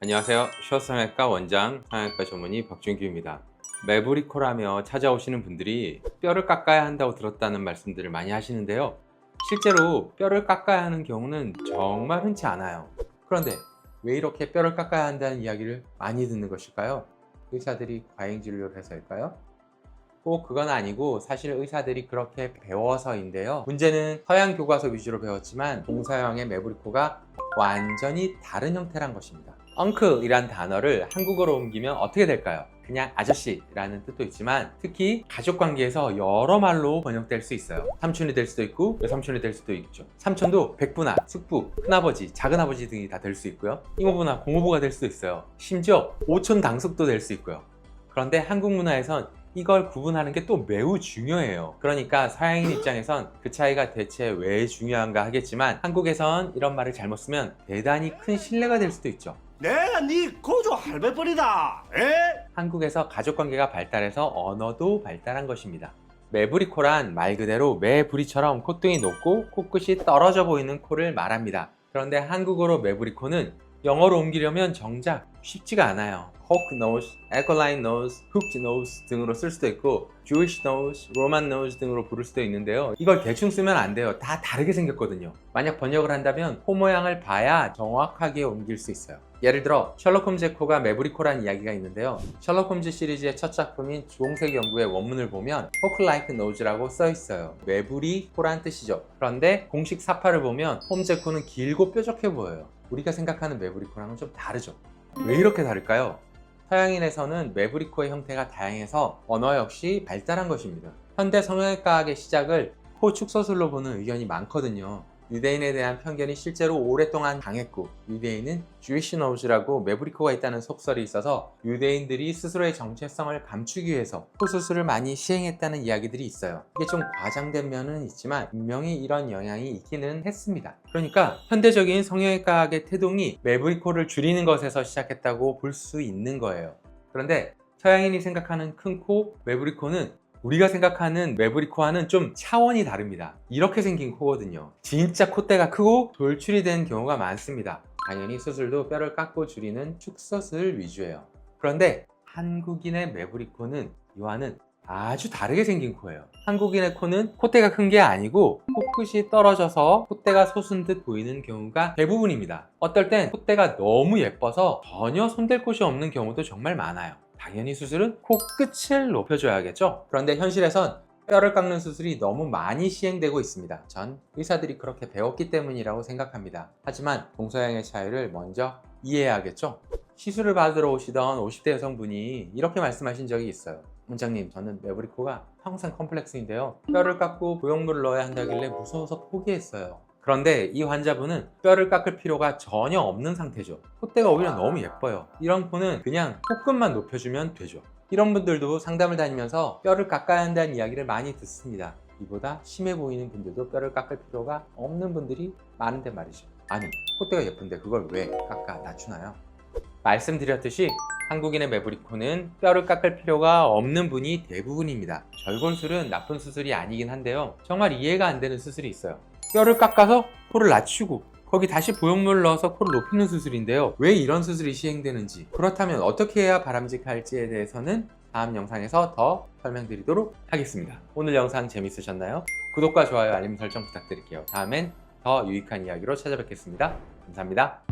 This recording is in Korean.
안녕하세요. 슈어성형외과 원장 성형외과 전문의 박준규입니다. 매부리코라며 찾아오시는 분들이 뼈를 깎아야 한다고 들었다는 말씀들을 많이 하시는데요. 실제로 뼈를 깎아야 하는 경우는 정말 흔치 않아요. 그런데 왜 이렇게 뼈를 깎아야 한다는 이야기를 많이 듣는 것일까요? 의사들이 과잉 진료를 해서일까요? 꼭 그건 아니고 사실 의사들이 그렇게 배워서인데요. 문제는 서양 교과서 위주로 배웠지만 동서양의 매부리코가 완전히 다른 형태란 것입니다. 엉클이란 단어를 한국어로 옮기면 어떻게 될까요? 그냥 아저씨라는 뜻도 있지만 특히 가족관계에서 여러 말로 번역될 수 있어요. 삼촌이 될 수도 있고 외삼촌이 될 수도 있죠. 삼촌도 백부나 숙부, 큰아버지, 작은아버지 등이 다 될 수 있고요. 이모부나 고모부가 될 수도 있어요. 심지어 오촌 당숙도 될 수 있고요. 그런데 한국 문화에선 이걸 구분하는 게 또 매우 중요해요. 그러니까 서양인 입장에선 그 차이가 대체 왜 중요한가 하겠지만 한국에선 이런 말을 잘못 쓰면 대단히 큰 신뢰가 될 수도 있죠. 내가 네 고조 할배벌이다. 에? 한국에서 가족관계가 발달해서 언어도 발달한 것입니다. 매부리코란 말 그대로 매부리처럼 콧등이 높고 코끝이 떨어져 보이는 코를 말합니다. 그런데 한국어로 매부리코는 영어로 옮기려면 정작 쉽지가 않아요. Hawk nose, Aquiline nose, Hooked nose 등으로 쓸 수도 있고 Jewish nose, Roman nose 등으로 부를 수도 있는데요. 이걸 대충 쓰면 안 돼요. 다 다르게 생겼거든요. 만약 번역을 한다면 코 모양을 봐야 정확하게 옮길 수 있어요. 예를 들어 셜록 홈즈의 코가 매부리코라는 이야기가 있는데요. 셜록 홈즈 시리즈의 첫 작품인 주홍색 연구의 원문을 보면 Hawk-like nose라고 써 있어요. 매부리코란 뜻이죠. 그런데 공식 사파를 보면 홈즈의 코는 길고 뾰족해 보여요. 우리가 생각하는 매부리코랑은 좀 다르죠. 왜 이렇게 다를까요? 서양인에서는 매부리코의 형태가 다양해서 언어 역시 발달한 것입니다. 현대 성형외과학의 시작을 코 축소술로 보는 의견이 많거든요. 유대인에 대한 편견이 실제로 오랫동안 강했고 유대인은 Jewish nose라고 매부리코가 있다는 속설이 있어서 유대인들이 스스로의 정체성을 감추기 위해서 코 수술을 많이 시행했다는 이야기들이 있어요. 이게 좀 과장된 면은 있지만 분명히 이런 영향이 있기는 했습니다. 그러니까 현대적인 성형외과학의 태동이 매부리코를 줄이는 것에서 시작했다고 볼 수 있는 거예요. 그런데 서양인이 생각하는 큰 코, 매부리코는 우리가 생각하는 매부리코와는 좀 차원이 다릅니다. 이렇게 생긴 코거든요. 진짜 콧대가 크고 돌출이 된 경우가 많습니다. 당연히 수술도 뼈를 깎고 줄이는 축소술 위주예요. 그런데 한국인의 매부리코는 이와는 아주 다르게 생긴 코예요. 한국인의 코는 콧대가 큰 게 아니고 코끝이 떨어져서 콧대가 솟은 듯 보이는 경우가 대부분입니다. 어떨 땐 콧대가 너무 예뻐서 전혀 손댈 곳이 없는 경우도 정말 많아요. 당연히 수술은 코끝을 높여줘야겠죠. 그런데 현실에선 뼈를 깎는 수술이 너무 많이 시행되고 있습니다. 전 의사들이 그렇게 배웠기 때문이라고 생각합니다. 하지만 동서양의 차이를 먼저 이해해야겠죠. 시술을 받으러 오시던 50대 여성분이 이렇게 말씀하신 적이 있어요. 원장님, 저는 매부리코가 평생 컴플렉스인데요. 뼈를 깎고 보형물을 넣어야 한다길래 무서워서 포기했어요. 그런데 이 환자분은 뼈를 깎을 필요가 전혀 없는 상태죠. 콧대가 오히려 너무 예뻐요. 이런 코는 그냥 코끝만 높여주면 되죠. 이런 분들도 상담을 다니면서 뼈를 깎아야 한다는 이야기를 많이 듣습니다. 이보다 심해 보이는 분들도 뼈를 깎을 필요가 없는 분들이 많은데 말이죠. 아니, 콧대가 예쁜데 그걸 왜 깎아 낮추나요? 말씀드렸듯이 한국인의 매부리코는 뼈를 깎을 필요가 없는 분이 대부분입니다. 절골술은 나쁜 수술이 아니긴 한데요. 정말 이해가 안 되는 수술이 있어요. 뼈를 깎아서 코를 낮추고 거기 다시 보형물을 넣어서 코를 높이는 수술인데요. 왜 이런 수술이 시행되는지, 그렇다면 어떻게 해야 바람직할지에 대해서는 다음 영상에서 더 설명드리도록 하겠습니다. 오늘 영상 재밌으셨나요? 구독과 좋아요, 알림 설정 부탁드릴게요. 다음엔 더 유익한 이야기로 찾아뵙겠습니다. 감사합니다.